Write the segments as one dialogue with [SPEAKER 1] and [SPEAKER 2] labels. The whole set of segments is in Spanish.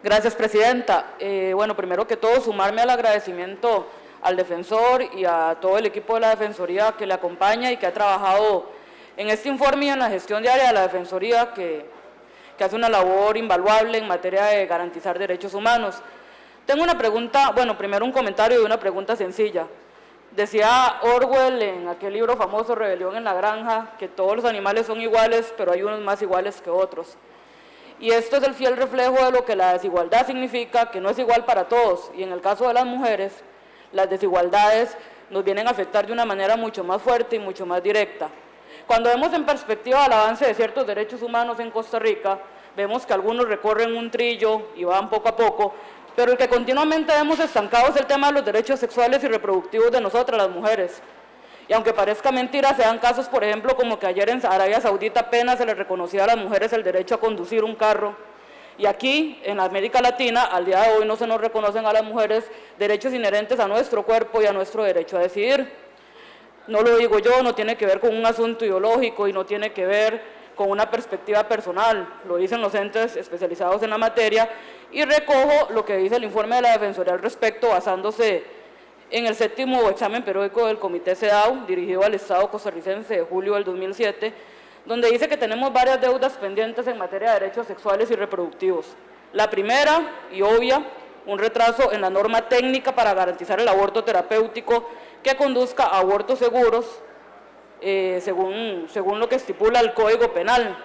[SPEAKER 1] Gracias, presidenta. Bueno, primero que todo, sumarme al agradecimiento al defensor y a todo el equipo de la Defensoría que le acompaña y que ha trabajado en este informe y en la gestión diaria de la Defensoría, que hace una labor invaluable en materia de garantizar derechos humanos. Tengo una pregunta, bueno, primero un comentario y una pregunta sencilla. Decía Orwell en aquel libro famoso, Rebelión en la Granja, que todos los animales son iguales, pero hay unos más iguales que otros. Y esto es el fiel reflejo de lo que la desigualdad significa, que no es igual para todos. Y en el caso de las mujeres, las desigualdades nos vienen a afectar de una manera mucho más fuerte y mucho más directa. Cuando vemos en perspectiva el avance de ciertos derechos humanos en Costa Rica, vemos que algunos recorren un trillo y van poco a poco, pero el que continuamente vemos estancado es el tema de los derechos sexuales y reproductivos de nosotras, las mujeres. Y aunque parezca mentira, se dan casos, por ejemplo, como que ayer en Arabia Saudita apenas se les reconocía a las mujeres el derecho a conducir un carro. Y aquí, en América Latina, al día de hoy no se nos reconocen a las mujeres derechos inherentes a nuestro cuerpo y a nuestro derecho a decidir. No lo digo yo, no tiene que ver con un asunto ideológico y no tiene que ver con una perspectiva personal, lo dicen los entes especializados en la materia, y recojo lo que dice el informe de la Defensoría al respecto, basándose en el 7º examen periódico del Comité CEDAW, dirigido al Estado costarricense de julio del 2007, donde dice que tenemos varias deudas pendientes en materia de derechos sexuales y reproductivos. La primera, y obvia, un retraso en la norma técnica para garantizar el aborto terapéutico que conduzca a abortos seguros, según lo que estipula el Código Penal.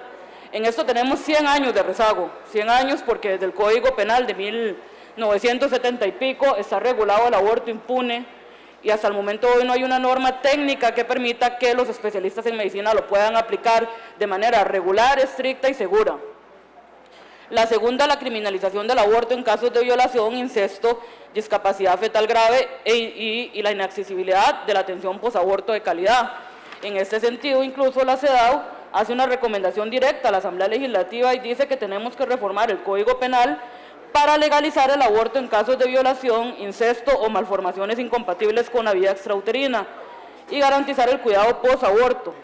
[SPEAKER 1] En esto tenemos 100 años de rezago, 100 años porque desde el Código Penal de 1970 y pico está regulado el aborto impune y hasta el momento de hoy no hay una norma técnica que permita que los especialistas en medicina lo puedan aplicar de manera regular, estricta y segura. La segunda, la criminalización del aborto en casos de violación, incesto, discapacidad fetal grave y la inaccesibilidad de la atención posaborto de calidad. En este sentido, incluso la CEDAW hace una recomendación directa a la Asamblea Legislativa y dice que tenemos que reformar el Código Penal para legalizar el aborto en casos de violación, incesto o malformaciones incompatibles con la vida extrauterina y garantizar el cuidado posaborto.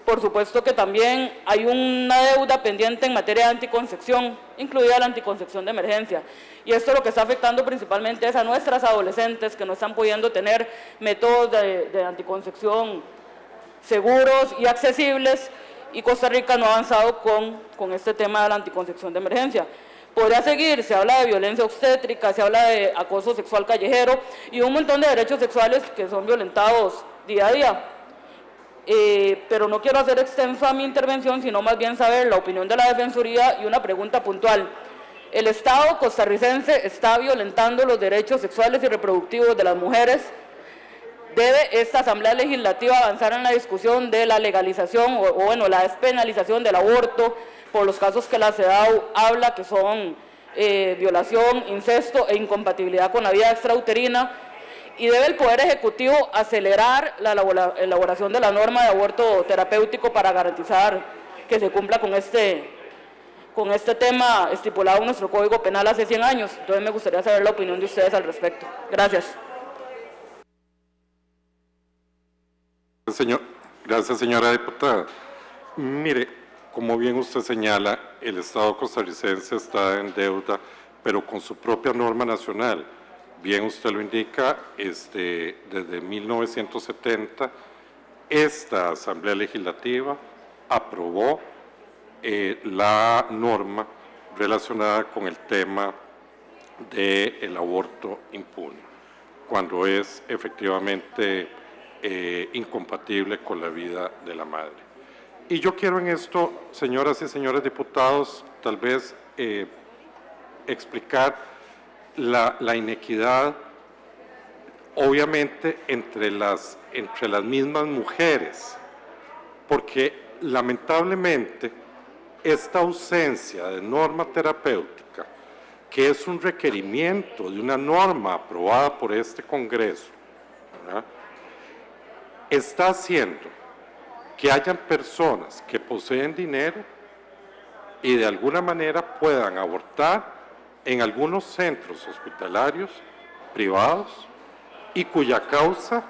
[SPEAKER 1] Por supuesto que también hay una deuda pendiente en materia de anticoncepción, incluida la anticoncepción de emergencia. Y esto lo que está afectando principalmente es a nuestras adolescentes que no están pudiendo tener métodos de anticoncepción seguros y accesibles, y Costa Rica no ha avanzado con este tema de la anticoncepción de emergencia. Podría seguir, se habla de violencia obstétrica, se habla de acoso sexual callejero y un montón de derechos sexuales que son violentados día a día. Pero no quiero hacer extensa mi intervención, sino más bien saber la opinión de la Defensoría y una pregunta puntual. ¿El Estado costarricense está violentando los derechos sexuales y reproductivos de las mujeres? ¿Debe esta Asamblea Legislativa avanzar en la discusión de la legalización o la despenalización del aborto por los casos que la CEDAW habla, que son violación, incesto e incompatibilidad con la vida extrauterina? Y debe el Poder Ejecutivo acelerar la elaboración de la norma de aborto terapéutico para garantizar que se cumpla con este tema estipulado en nuestro Código Penal hace 100 años. Entonces me gustaría saber la opinión de ustedes al respecto. Gracias.
[SPEAKER 2] Gracias, señora diputada. Mire, como bien usted señala, el Estado costarricense está en deuda, pero con su propia norma nacional. Bien usted lo indica, desde 1970, esta Asamblea Legislativa aprobó la norma relacionada con el tema del aborto impune, cuando es efectivamente incompatible con la vida de la madre. Y yo quiero en esto, señoras y señores diputados, tal vez explicar la inequidad, obviamente, entre las mismas mujeres, porque lamentablemente esta ausencia de norma terapéutica, que es un requerimiento de una norma aprobada por este Congreso, ¿verdad?, está haciendo que hayan personas que poseen dinero y de alguna manera puedan abortar en algunos centros hospitalarios privados y cuya causa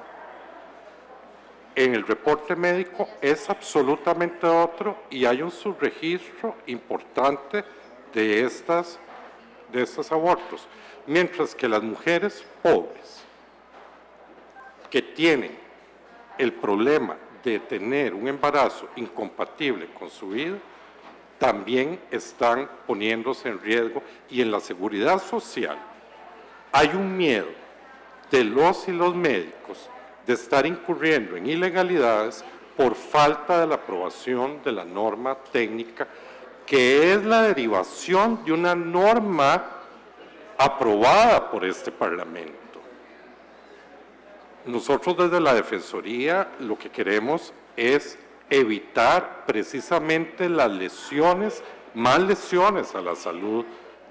[SPEAKER 2] en el reporte médico es absolutamente otro y hay un subregistro importante de estas de estos abortos, mientras que las mujeres pobres que tienen el problema de tener un embarazo incompatible con su vida, también están poniéndose en riesgo, y en la seguridad social hay un miedo de los y los médicos de estar incurriendo en ilegalidades por falta de la aprobación de la norma técnica, que es la derivación de una norma aprobada por este Parlamento. Nosotros desde la Defensoría lo que queremos es evitar precisamente las lesiones, más lesiones a la salud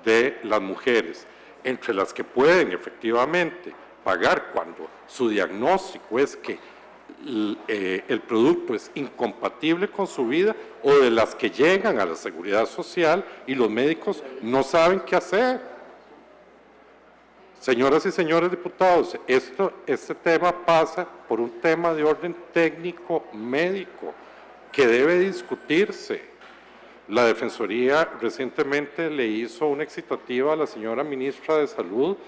[SPEAKER 2] de las mujeres, entre las que pueden efectivamente pagar cuando su diagnóstico es que el producto es incompatible con su vida, o de las que llegan a la seguridad social y los médicos no saben qué hacer. Señoras y señores diputados, este tema pasa por un tema de orden técnico médico que debe discutirse. La Defensoría recientemente le hizo una excitativa a la señora ministra de Salud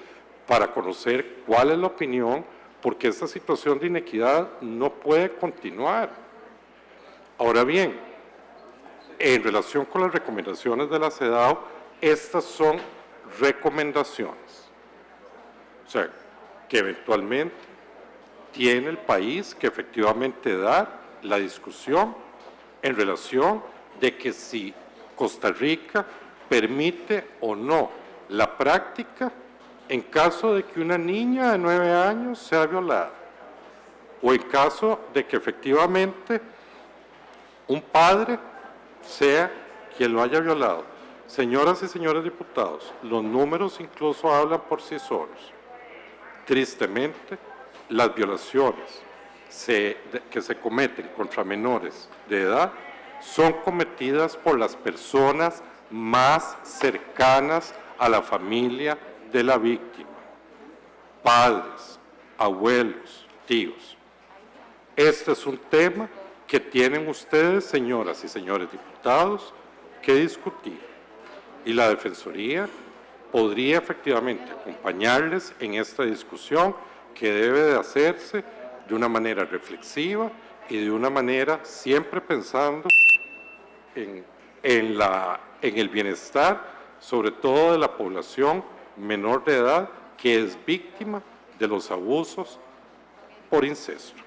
[SPEAKER 2] para conocer cuál es la opinión, porque esta situación de inequidad no puede continuar. Ahora bien, en relación con las recomendaciones de la CEDAW, estas son recomendaciones. O sea, que eventualmente tiene el país que efectivamente dar la discusión en relación de que si Costa Rica permite o no la práctica en caso de que una niña de 9 años sea violada, o en caso de que efectivamente un padre sea quien lo haya violado. Señoras y señores diputados, los números incluso hablan por sí solos. Tristemente, las violaciones que se cometen contra menores de edad son cometidas por las personas más cercanas a la familia de la víctima: padres, abuelos, tíos. Este es un tema que tienen ustedes, señoras y señores diputados, que discutir, y la Defensoría podría efectivamente acompañarles en esta discusión, que debe de hacerse de una manera reflexiva y de una manera siempre pensando en el bienestar, sobre todo de la población menor de edad que es víctima de los abusos por incesto.